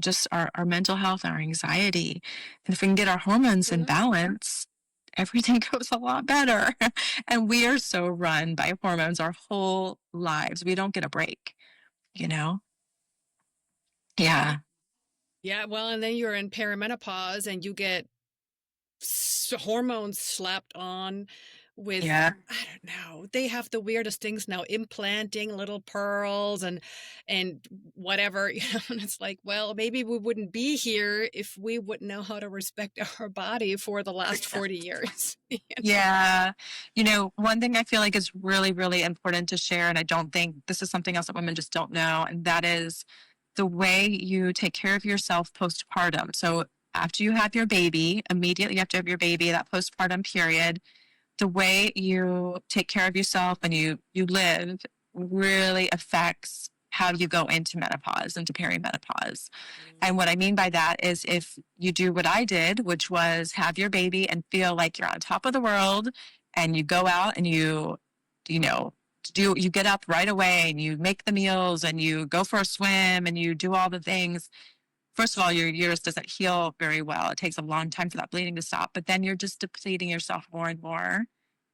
[SPEAKER 2] just our mental health, our anxiety. And if we can get our hormones in balance, everything goes a lot better. And we are so run by hormones our whole lives. We don't get a break, you know? Yeah.
[SPEAKER 3] Yeah, well, and then you're in perimenopause and you get hormones slapped on with,
[SPEAKER 2] Yeah.
[SPEAKER 3] I don't know, they have the weirdest things now, implanting little pearls and whatever, and it's like, well, maybe we wouldn't be here if we wouldn't know how to respect our body for the last 40 years.
[SPEAKER 2] Yeah. One thing I feel like is really, really important to share, and I don't think this is something else that women just don't know, and that is the way you take care of yourself postpartum. So after you have your baby, immediately after you have your baby, that postpartum period, the way you take care of yourself and you live really affects how you go into menopause, into perimenopause. And what I mean by that is if you do what I did, which was have your baby and feel like you're on top of the world, and you go out and you know, you get up right away and you make the meals and you go for a swim and you do all the things. First of all, your uterus doesn't heal very well. It takes a long time for that bleeding to stop, but then you're just depleting yourself more and more.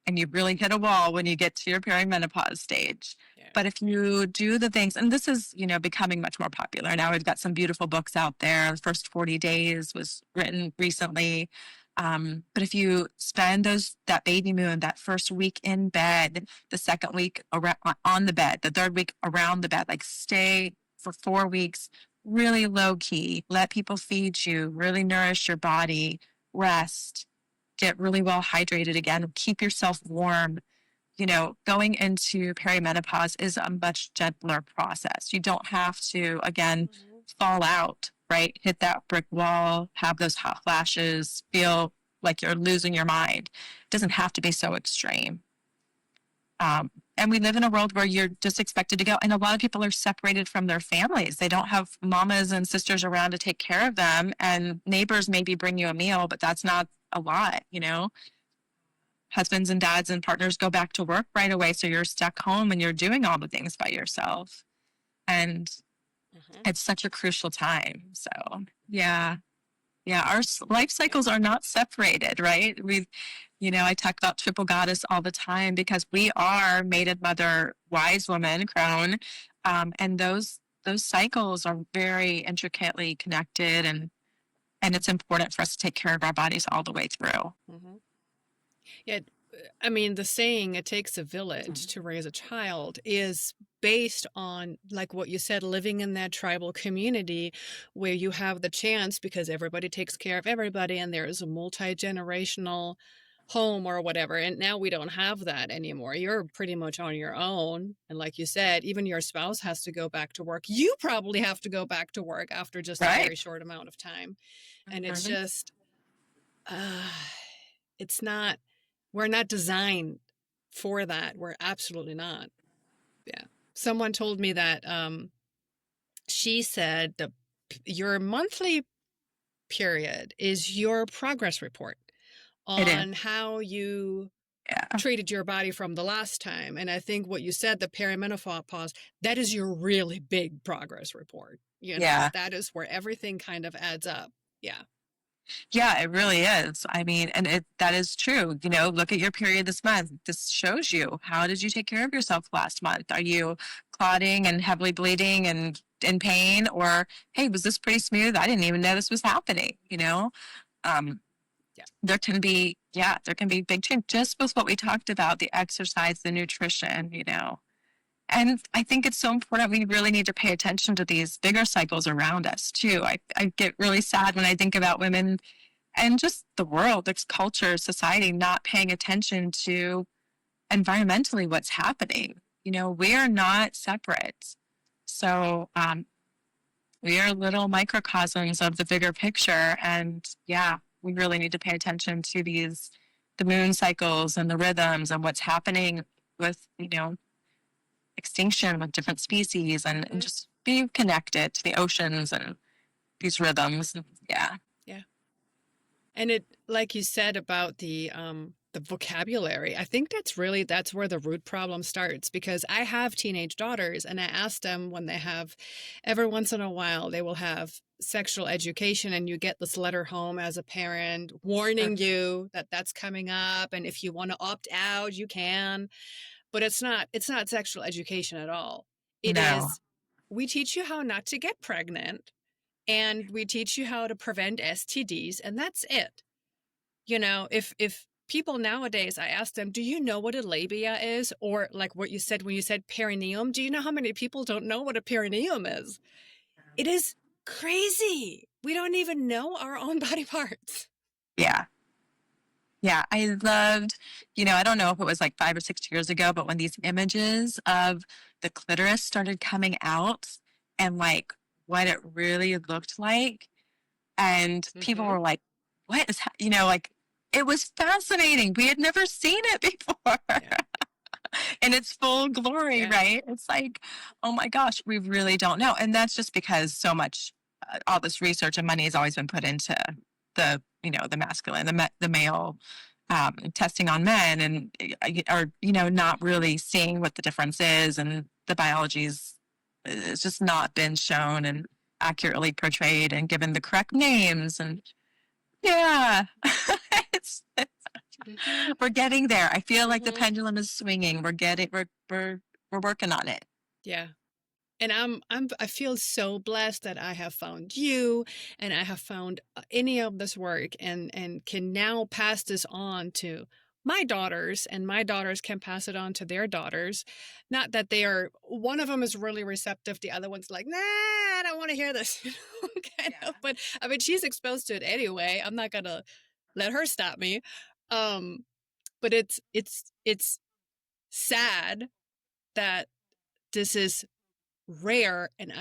[SPEAKER 2] And you really hit a wall when you get to your perimenopause stage.
[SPEAKER 3] Yeah.
[SPEAKER 2] But if you do the things, and this is, becoming much more popular. Now we've got some beautiful books out there. The First 40 Days was written recently. But if you spend that baby moon, that first week in bed, the second week around, on the bed, the third week around the bed, like stay for 4 weeks, really low key, let people feed you, really nourish your body, rest, get really well hydrated again, keep yourself warm. Going into perimenopause is a much gentler process. You don't have to, again, fall out, right? Hit that brick wall, have those hot flashes, feel like you're losing your mind. It doesn't have to be so extreme. And we live in a world where you're just expected to go. And a lot of people are separated from their families. They don't have mamas and sisters around to take care of them. And neighbors maybe bring you a meal, but that's not a lot, Husbands and dads and partners go back to work right away. So you're stuck home and you're doing all the things by yourself. And it's such a crucial time. So, yeah. Yeah, our life cycles are not separated, right? I talk about triple goddess all the time because we are mated mother, wise woman, crone, and those cycles are very intricately connected, and it's important for us to take care of our bodies all the way through.
[SPEAKER 3] Yeah, I mean, the saying "it takes a village to raise a child" is based on, like what you said, living in that tribal community where you have the chance, because everybody takes care of everybody and there's a multi-generational home or whatever. And now we don't have that anymore. You're pretty much on your own. And like you said, even your spouse has to go back to work. You probably have to go back to work after just a very short amount of time. And it's just, we're not designed for that. We're absolutely not. Yeah. Someone told me that she said your monthly period is your progress report on how you treated your body from the last time. And I think what you said, the perimenopause, that is your really big progress report. That is where everything kind of adds up. Yeah.
[SPEAKER 2] Yeah, it really is. I mean, and that is true. Look at your period this month. This shows you, how did you take care of yourself last month? Are you clotting and heavily bleeding and in pain? Or, hey, was this pretty smooth? I didn't even know this was happening, There can be big change just with what we talked about, the exercise, the nutrition, And I think it's so important. We really need to pay attention to these bigger cycles around us too. I get really sad when I think about women and just the world, its culture, society, not paying attention to environmentally what's happening. We are not separate. So we are little microcosms of the bigger picture. And yeah, we really need to pay attention to the moon cycles and the rhythms and what's happening with, extinction with different species and just be connected to the oceans and these rhythms. Yeah.
[SPEAKER 3] And it, like you said about the vocabulary, I think that's where the root problem starts, because I have teenage daughters and I ask them when they have, every once in a while, they will have sexual education and you get this letter home as a parent warning you that that's coming up. And if you want to opt out, you can. But it's not sexual education at all. It is, we teach you how not to get pregnant and we teach you how to prevent STDs, and that's it. If people nowadays, I ask them, do you know what a labia is? Or like what you said, when you said perineum, do you know how many people don't know what a perineum is? It is crazy. We don't even know our own body parts.
[SPEAKER 2] Yeah. Yeah, I loved, I don't know if it was like 5 or 6 years ago, but when these images of the clitoris started coming out and like what it really looked like, and people were like, what is, like, it was fascinating. We had never seen it before. In its full glory, right? It's like, oh my gosh, we really don't know. And that's just because so much, all this research and money has always been put into the masculine, the male, testing on men, and or not really seeing what the difference is, and the biology's it's just not been shown and accurately portrayed and given the correct names. And we're getting there. I feel like the pendulum is swinging. We're working on it.
[SPEAKER 3] Yeah. I feel so blessed that I have found you, and I have found any of this work, and can now pass this on to my daughters, and my daughters can pass it on to their daughters. Not that they are, one of them is really receptive, the other one's like, nah, I don't want to hear this, kind of. But I mean, she's exposed to it anyway. I'm not gonna let her stop me. Um, but it's sad that this is rare, and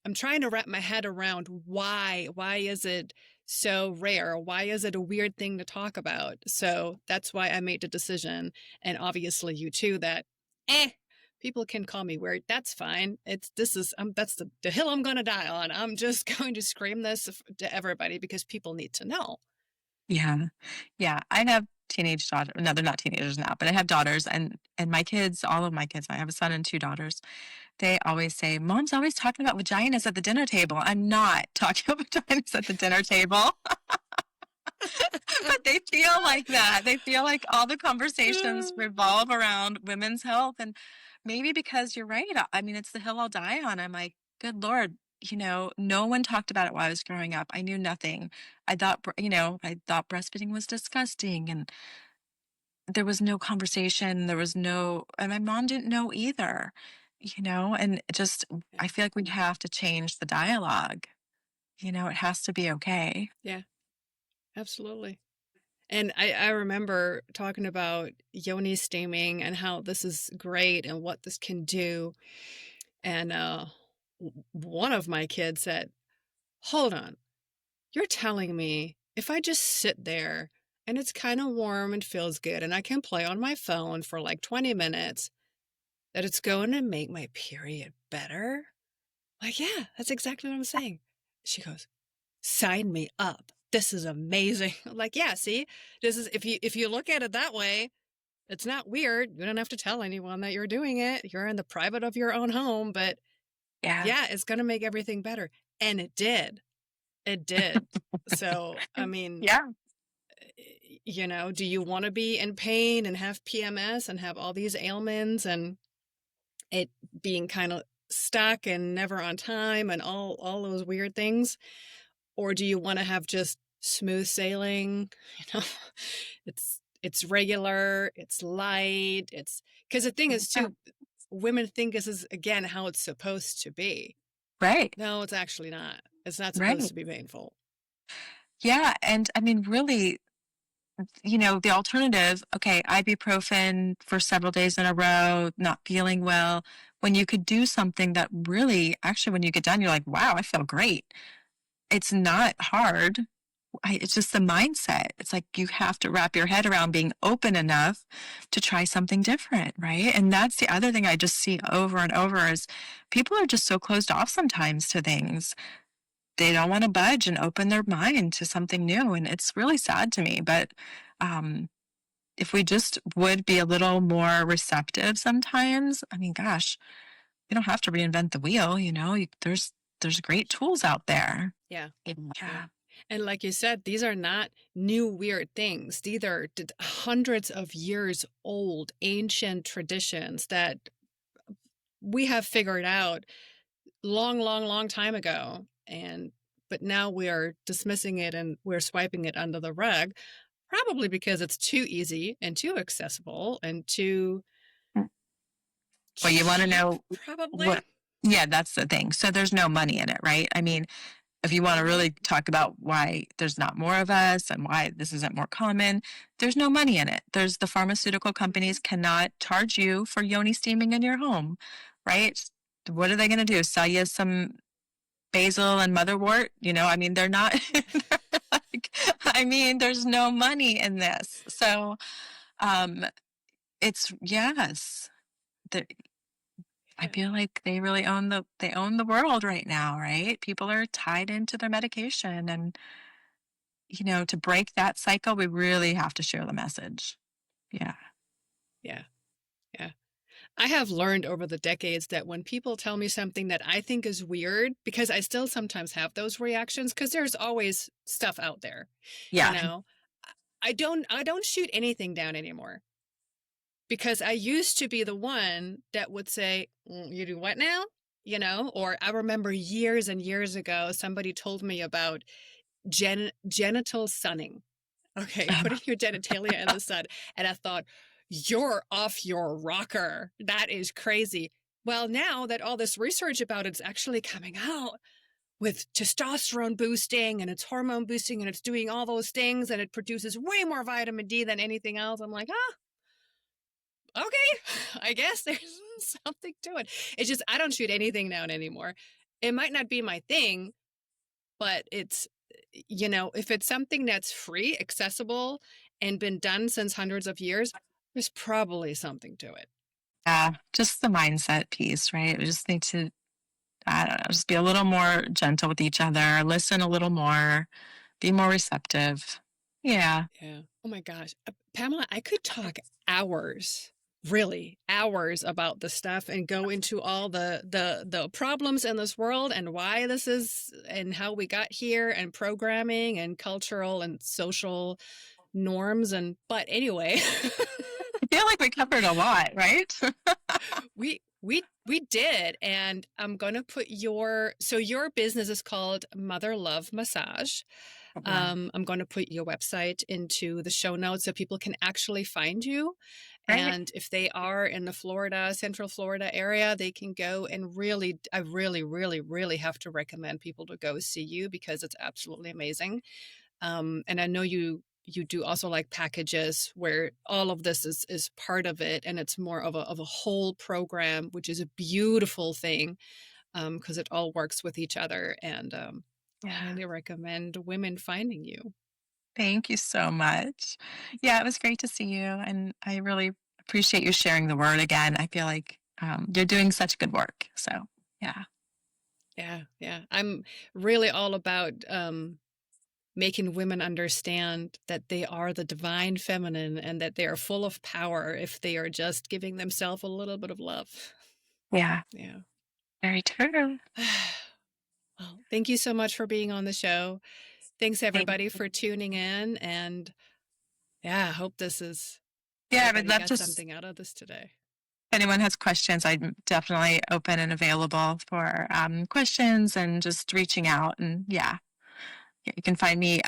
[SPEAKER 3] I'm trying to wrap my head around why is it so rare, why is it a weird thing to talk about. So that's why I made the decision, and obviously you too, that people can call me weird, that's fine. That's the hill I'm going to die on. I'm just going to scream this to everybody because people need to know.
[SPEAKER 2] Yeah. Yeah. I have teenage daughters. No, they're not teenagers now, but I have daughters, and my kids, all of my kids, I have a son and two daughters. They always say, Mom's always talking about vaginas at the dinner table. I'm not talking about vaginas at the dinner table. But they feel like that. They feel like all the conversations revolve around women's health. And maybe because you're right. I mean, it's the hill I'll die on. I'm like, good Lord, no one talked about it while I was growing up. I knew nothing. I thought breastfeeding was disgusting, and there was no conversation. And my mom didn't know either, and I feel like we have to change the dialogue. It has to be okay.
[SPEAKER 3] Yeah, absolutely. And I remember talking about Yoni steaming and how this is great and what this can do. And one of my kids said, hold on, you're telling me if I just sit there and it's kind of warm and feels good and I can play on my phone for like 20 minutes, that it's going to make my period better? Like, yeah, that's exactly what I'm saying. She goes, sign me up. This is amazing. I'm like, yeah, see, this is, if you look at it that way, it's not weird. You don't have to tell anyone that you're doing it. You're in the private of your own home, but yeah, it's going to make everything better. And it did. It did. So, I mean,
[SPEAKER 2] Yeah.
[SPEAKER 3] Do you want to be in pain and have PMS and have all these ailments and it being kind of stuck and never on time and all those weird things? Or do you want to have just smooth sailing? It's regular, it's light, because the thing is too, women think this is, again, how it's supposed to be.
[SPEAKER 2] Right.
[SPEAKER 3] No, it's actually not. It's not supposed
[SPEAKER 2] Right.
[SPEAKER 3] to be painful.
[SPEAKER 2] Yeah. And I mean, really, the alternative, okay, ibuprofen for several days in a row, not feeling well, when you could do something that really, actually, when you get done, you're like, wow, I feel great. It's not hard. It's just the mindset. It's like you have to wrap your head around being open enough to try something different, right? And that's the other thing I just see over and over is people are just so closed off sometimes to things. They don't want to budge and open their mind to something new. And it's really sad to me. But if we just would be a little more receptive sometimes, I mean, gosh, you don't have to reinvent the wheel, there's great tools out there.
[SPEAKER 3] Yeah.
[SPEAKER 2] Yeah.
[SPEAKER 3] And like you said, these are not new weird things. These are hundreds of years old, ancient traditions that we have figured out long time ago. But now we are dismissing it and we're swiping it under the rug, probably because it's too easy and too accessible and too
[SPEAKER 2] Well, you want to know
[SPEAKER 3] probably.
[SPEAKER 2] what? Yeah, that's the thing. So there's no money in it, right? I mean, if you want to really talk about why there's not more of us and why this isn't more common, there's no money in it. The pharmaceutical companies cannot charge you for yoni steaming in your home, right? What are they going to do? Sell you some basil and motherwort? I mean, they're not. There's no money in this. So, it's yes. I feel like they really own the world right now, right? People are tied into their medication, and to break that cycle, we really have to share the message. Yeah.
[SPEAKER 3] Yeah. I have learned over the decades that when people tell me something that I think is weird, because I still sometimes have those reactions, because there's always stuff out there.
[SPEAKER 2] Yeah.
[SPEAKER 3] I don't shoot anything down anymore. Because I used to be the one that would say, you do what now? you know? Or I remember years and years ago, somebody told me about genital sunning. Okay, putting your genitalia in the sun. And I thought, you're off your rocker. That is crazy. Well, now that all this research about it's actually coming out with testosterone boosting and it's hormone boosting and it's doing all those things and it produces way more vitamin D than anything else, I'm like, okay, I guess there's something to it. It's just, I don't shoot anything down anymore. It might not be my thing, but it's, you know, if it's something that's free, accessible, and been done since hundreds of years, there's probably something to it.
[SPEAKER 2] Yeah, just the mindset piece, right? We just need to, I don't know, just be a little more gentle with each other, listen a little more, be more receptive. Yeah.
[SPEAKER 3] Yeah. Oh my gosh. Pamela, I could talk hours, really hours about the stuff and go into all the problems in this world and why this is and how we got here and programming and cultural and social norms and but anyway.
[SPEAKER 2] I feel like we covered a lot, right?
[SPEAKER 3] We did, and I'm gonna put your business is called Mother Love Massage.
[SPEAKER 2] Yeah.
[SPEAKER 3] I'm going to put your website into the show notes so people can actually find you.
[SPEAKER 2] Right.
[SPEAKER 3] And if they are in the Central Florida area, they can go and I really have to recommend people to go see you because it's absolutely amazing. And I know you do also like packages where all of this is part of it and it's more of a whole program, which is a beautiful thing because it all works with each other. And I
[SPEAKER 2] Yeah.
[SPEAKER 3] highly recommend women finding you.
[SPEAKER 2] Thank you so much. Yeah, it was great to see you. And I really appreciate you sharing the word again. I feel like you're doing such good work. So, yeah.
[SPEAKER 3] Yeah. I'm really all about making women understand that they are the divine feminine and that they are full of power if they are just giving themselves a little bit of love.
[SPEAKER 2] Yeah.
[SPEAKER 3] Yeah.
[SPEAKER 2] Very true.
[SPEAKER 3] Well, thank you so much for being on the show. Thanks
[SPEAKER 2] Thank
[SPEAKER 3] everybody
[SPEAKER 2] you.
[SPEAKER 3] for tuning in. And yeah, I hope
[SPEAKER 2] Yeah, I would
[SPEAKER 3] everybody
[SPEAKER 2] love
[SPEAKER 3] got
[SPEAKER 2] just
[SPEAKER 3] something out of this today.
[SPEAKER 2] if anyone has questions, I'm definitely open and available for questions and just reaching out. And yeah, you can find me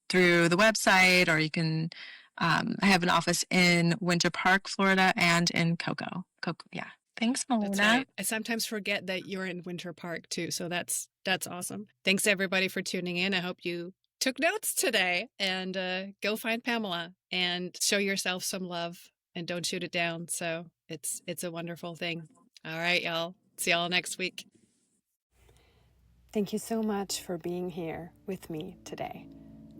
[SPEAKER 2] through the website, or you can. I have an office in Winter Park, Florida, and in Cocoa. Yeah. Thanks,
[SPEAKER 3] That's
[SPEAKER 2] Mona.
[SPEAKER 3] right. I sometimes forget that you're in Winter Park too. So that's awesome. Thanks everybody for tuning in. I hope you took notes today and go find Pamela and show yourself some love and don't shoot it down. So it's a wonderful thing. All right, y'all. See y'all next week.
[SPEAKER 1] Thank you so much for being here with me today.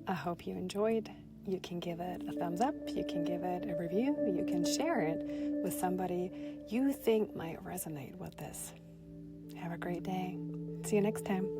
[SPEAKER 1] I hope you enjoyed. You can give it a thumbs up, you can give it a review, you can share it with somebody you think might resonate with this. Have a great day. See you next time.